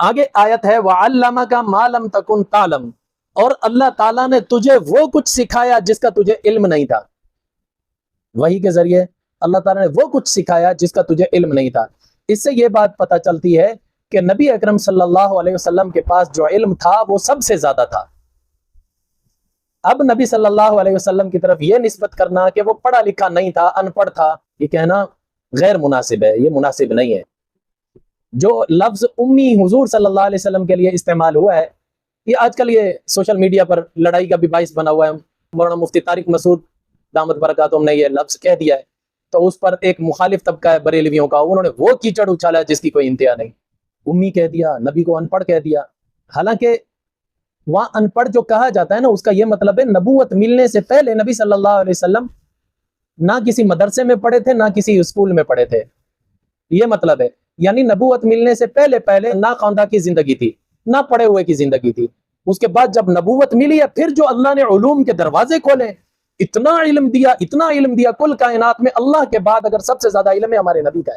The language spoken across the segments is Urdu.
آگے آیت ہے وَعَلَّمَكَ مَا لَمْ تَكُنْ تَعْلَمْ، اور اللہ تعالیٰ نے تجھے وہ کچھ سکھایا جس کا تجھے علم نہیں تھا. وحی کے ذریعے اللہ تعالیٰ نے وہ کچھ سکھایا جس کا تجھے علم نہیں تھا. اس سے یہ بات پتہ چلتی ہے کہ نبی اکرم صلی اللہ علیہ وسلم کے پاس جو علم تھا وہ سب سے زیادہ تھا. اب نبی صلی اللہ علیہ وسلم کی طرف یہ نسبت کرنا کہ وہ پڑھا لکھا نہیں تھا، ان پڑھ تھا، یہ کہنا غیر مناسب ہے، یہ مناسب نہیں ہے. جو لفظ امی حضور صلی اللہ علیہ وسلم کے لیے استعمال ہوا ہے، یہ آج کل یہ سوشل میڈیا پر لڑائی کا بھی باعث بنا ہوا ہے. مولانا مفتی طارق مسعود دامت برکاتہم نے یہ لفظ کہہ دیا ہے، تو اس پر ایک مخالف طبقہ ہے بریلویوں کا، انہوں نے وہ کیچڑ اچھالا جس کی کوئی انتہا نہیں. امی کہہ دیا، نبی کو ان پڑھ کہہ دیا. حالانکہ وہاں ان پڑھ جو کہا جاتا ہے نا، اس کا یہ مطلب ہے نبوت ملنے سے پہلے نبی صلی اللہ علیہ وسلم نہ کسی مدرسے میں پڑھے تھے، نہ کسی اسکول میں پڑھے تھے. یہ مطلب ہے، یعنی نبوت ملنے سے پہلے نہ خواندہ کی زندگی تھی، نہ پڑھے ہوئے کی زندگی تھی. اس کے بعد جب نبوت ملی ہے، پھر جو اللہ نے علوم کے دروازے کھولے، اتنا علم دیا، اتنا علم دیا. کل کائنات میں اللہ کے بعد اگر سب سے زیادہ علم ہے ہمارے نبی کا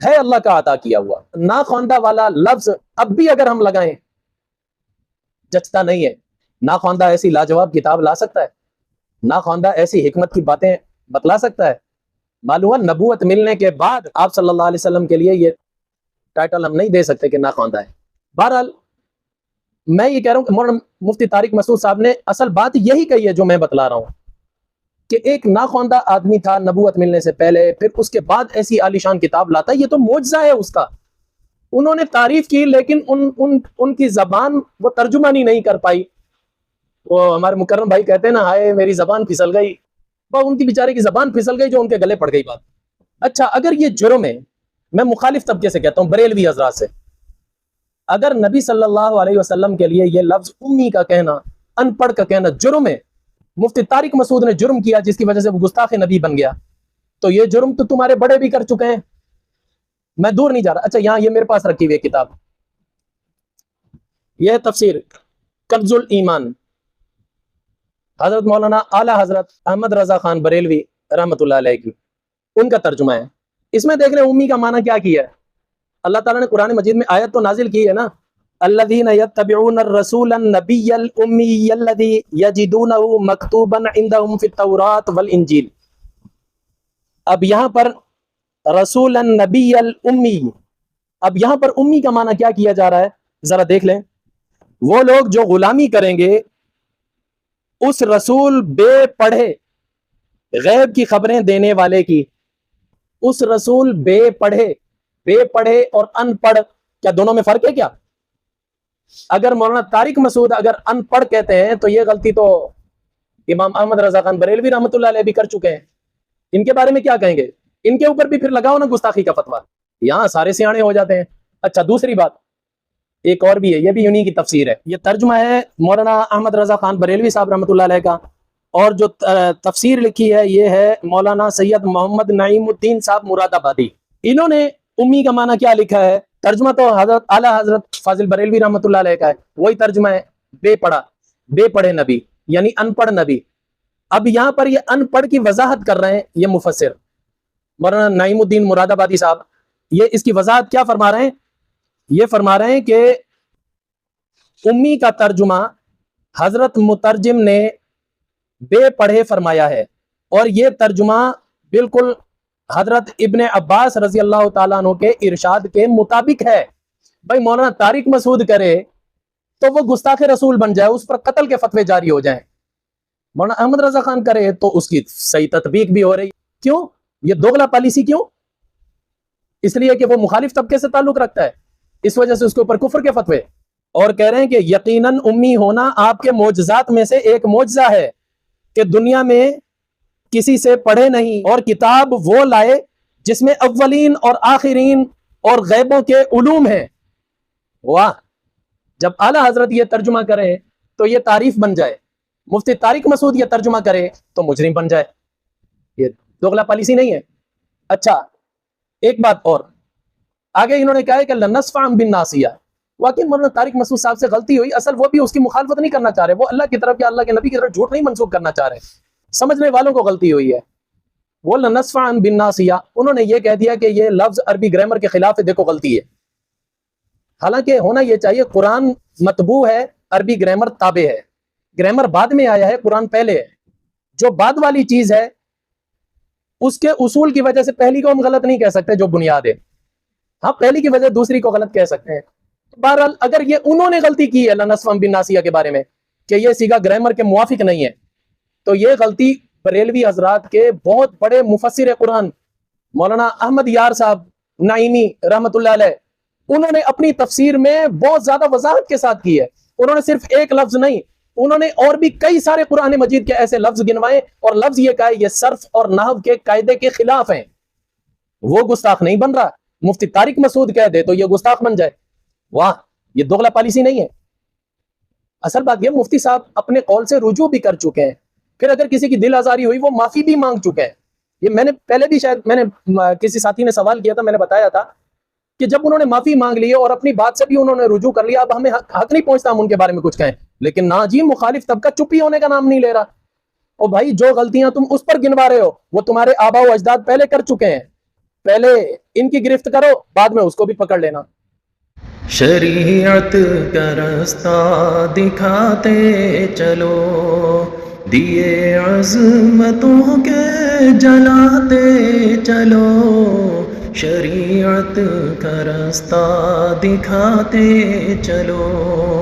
ہے اللہ کا عطا کیا ہوا. نا خواندہ والا لفظ اب بھی اگر ہم لگائیں جچتا نہیں ہے. نا خواندہ ایسی لاجواب کتاب لا سکتا ہے، نا خواندہ ایسی حکمت کی باتیں بتلا سکتا ہے. معلوم ہے نبوت ملنے کے بعد آپ صلی اللہ علیہ وسلم کے لیے یہ ٹائٹل ہم نہیں دے سکتے کہ نا خواندہ ہے. بہرحال میں یہ کہہ رہا ہوں کہ مولانا مفتی طارق مسعود صاحب نے اصل بات یہی کہی ہے جو میں بتلا رہا ہوں، کہ ایک ناخواندہ آدمی تھا نبوت ملنے سے پہلے، پھر اس کے بعد ایسی عالیشان کتاب لاتا ہے. یہ تو معجزہ ہے اس کا. انہوں نے تعریف کی لیکن ان کی زبان وہ ترجمانی نہیں کر پائی. وہ ہمارے مکرم بھائی کہتے ہیں نا، ہائے میری زبان پھسل گئی. وہ ان کی بیچارے کی زبان پھسل گئی جو ان کے گلے پڑ گئی بات. اچھا، اگر یہ جرم ہے، میں مخالف طبقے سے کہتا ہوں، بریلوی حضرات سے، اگر نبی صلی اللہ علیہ وسلم کے لیے یہ لفظ امی کا کہنا، ان پڑھ کا کہنا جرم ہے، مفتی طارق مسعود نے جرم کیا جس کی وجہ سے وہ گستاخ نبی بن گیا، تو یہ جرم تو تمہارے بڑے بھی کر چکے ہیں. میں دور نہیں جا رہا. اچھا، یہاں یہ میرے پاس رکھی ہوئی کتاب، یہ تفسیر کنز الایمان، حضرت مولانا اعلی حضرت احمد رضا خان بریلوی رحمۃ اللہ علیہ کی، ان کا ترجمہ ہے. اس میں دیکھ لیں امی کا معنی کیا کیا ہے. اللہ تعالیٰ نے قرآن مجید میں آیت تو نازل کی ہے نا، الذین یتبعون الرسول النبی الامی الذی یجدونہ مکتوبا عندہم فی التوراۃ والانجیل. اب یہاں پر رسول النبی الامی، اب یہاں پر امی کا معنی کیا کیا جا رہا ہے ذرا دیکھ لیں. وہ لوگ جو غلامی کریں گے اس رسول بے پڑھے، غیب کی خبریں دینے والے کی، اس رسول بے پڑھے اور ان پڑھ، کیا دونوں میں فرق ہے کیا؟ اگر مولانا طارق مسعود اگر ان پڑھ کہتے ہیں تو یہ غلطی تو امام احمد رضا خان بریلوی رحمۃ اللہ علیہ بھی کر چکے ہیں. ان کے بارے میں کیا کہیں گے؟ ان کے اوپر بھی پھر لگاؤ نا گستاخی کا فتویٰ، یہاں سارے سیانے ہو جاتے ہیں. اچھا، دوسری بات ایک اور بھی ہے، یہ بھی انہی کی تفسیر ہے. یہ ترجمہ ہے مولانا احمد رضا خان بریلوی صاحب رحمۃ اللہ علیہ کا، اور جو تفسیر لکھی ہے یہ ہے مولانا سید محمد نعیم الدین صاحب مراد آبادی. انہوں نے امی کا معنی کیا لکھا ہے؟ ترجمہ تو حضرت اعلی حضرت فاضل بریلوی رحمۃ اللہ علیہ کا ہے، وہی ترجمہ ہے، بے پڑھے نبی، یعنی ان پڑھ نبی. اب یہاں پر یہ ان پڑھ کی وضاحت کر رہے ہیں یہ مفسر مولانا نعیم الدین مراد آبادی صاحب. یہ اس کی وضاحت کیا فرما رہے ہیں؟ یہ فرما رہے ہیں کہ امی کا ترجمہ حضرت مترجم نے بے پڑھے فرمایا ہے، اور یہ ترجمہ بالکل حضرت ابن عباس رضی اللہ تعالیٰ عنہ کے ارشاد کے مطابق ہے. بھائی مولانا طارق مسعود کرے تو وہ گستاخ رسول بن جائے، اس پر قتل کے فتوے جاری ہو جائیں. مولانا احمد رضا خان کرے تو اس کی صحیح تطبیق بھی ہو رہی. کیوں یہ دوغلا پالیسی؟ کیوں؟ اس لیے کہ وہ مخالف طبقے سے تعلق رکھتا ہے، اس وجہ سے اس کے اوپر کفر کے فتوے. اور کہہ رہے ہیں کہ یقیناً امی ہونا آپ کے معجزات میں سے ایک معجزہ ہے کہ دنیا میں کسی سے پڑھے نہیں، اور کتاب وہ لائے جس میں اولین اور آخرین اور غیبوں کے علوم ہیں. واہ! جب اعلیٰ حضرت یہ ترجمہ کرے تو یہ تعریف بن جائے، مفتی طارق مسعود یہ ترجمہ کرے تو مجرم بن جائے. یہ دوغلا پالیسی نہیں ہے. اچھا، ایک بات اور آگے انہوں نے کہا ہے کہ لنصفعا بالناصیہ. واقعی مولانا طارق مسعود صاحب سے غلطی ہوئی. اصل وہ بھی اس کی مخالفت نہیں کرنا چاہ رہے، وہ اللہ کی طرف یا اللہ کے نبی کی طرف جھوٹ نہیں منسوخ کرنا چاہ رہے، سمجھنے والوں کو غلطی ہوئی ہے. وہ لنصفعا بالناصیہ، انہوں نے یہ کہہ دیا کہ یہ لفظ عربی گرامر کے خلاف ہے. دیکھو غلطی ہے. حالانکہ ہونا یہ چاہیے قرآن مطبوع ہے، عربی گرامر تابع ہے، گرامر بعد میں آیا ہے، قرآن پہلے ہے. جو بعد والی چیز ہے اس کے اصول کی وجہ سے پہلی کو ہم غلط نہیں کہہ سکتے جو بنیاد ہے. ہاں پہلی کی وجہ دوسری کو غلط کہہ سکتے ہیں. بہرحال اگر یہ انہوں نے غلطی کی ہے لنسفم بالناسیہ کے بارے میں کہ یہ صیغہ گرامر کے موافق نہیں ہے، تو یہ غلطی بریلوی حضرات کے بہت بڑے مفسر قرآن مولانا احمد یار صاحب نعیمی رحمت اللہ علیہ، انہوں نے اپنی تفسیر میں بہت زیادہ وضاحت کے ساتھ کی ہے. انہوں نے صرف ایک لفظ نہیں، انہوں نے اور بھی کئی سارے قرآن مجید کے ایسے لفظ گنوائے اور لفظ یہ کہا یہ صرف اور نحو کے قاعدے کے خلاف ہیں. وہ گستاخ نہیں بن رہا. مفتی طارق مسعود کہہ دے تو یہ گستاخ بن جائے. واہ، یہ دوغلا پالیسی نہیں ہے. اصل بات یہ مفتی صاحب اپنے قول سے رجوع بھی کر چکے ہیں، پھر اگر کسی کی دل آزاری ہوئی وہ معافی بھی مانگ چکے ہیں. یہ میں نے پہلے بھی شاید میں نے کسی ساتھی نے سوال کیا تھا، میں نے بتایا تھا کہ جب انہوں نے معافی مانگ لی اور اپنی بات سے بھی انہوں نے رجوع کر لیا، اب ہمیں حق نہیں پہنچتا ہم ان کے بارے میں کچھ کہیں. لیکن نہ جی، مخالف طبقہ چپی ہونے کا نام نہیں لے رہا. اور بھائی جو غلطیاں تم اس پر گنوا رہے ہو وہ تمہارے آبا و اجداد پہلے کر چکے ہیں. پہلے ان کی گرفت کرو، بعد میں اس کو بھی پکڑ لینا. شریعت کا راستہ دکھاتے چلو، دیے عظمتوں کے جلاتے چلو، شریعت کا راستہ دکھاتے چلو.